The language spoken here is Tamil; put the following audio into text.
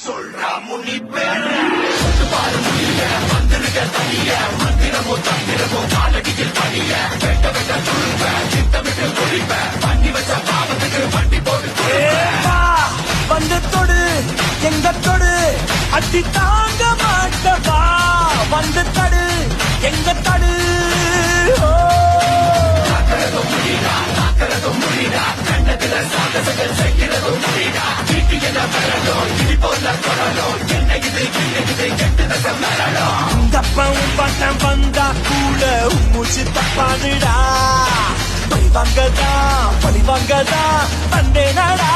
சொல்றா முனி பேர பாரு முடிய வந்திருக்க தனிய மந்திரமோ தந்திரமோ காலடியில் பணிய வெட்ட வெட்ட துருப்ப சித்தமிட்டு ஒழிப்ப பண்ணி வச்ச பாவத்துக்கு வண்டி போட்டு வந்து தொடு எங்க தொடு அடி தாங்க மாட்டவா வந்து தடு எங்க தடு காக்கிறதும் முடிடா காக்கிறதும் முடிடா கண்ணத்துல சாகசங்கள் செய்கிறதும் முடிடா வீட்டு என்ன வரணும் இடி போல தொடரும் என்ன இது கெட்டத மரணம் இந்த பட்டம் வந்தா கூட மூச்சு தப்பாடுடா பழி வாங்கதா வந்தேனடா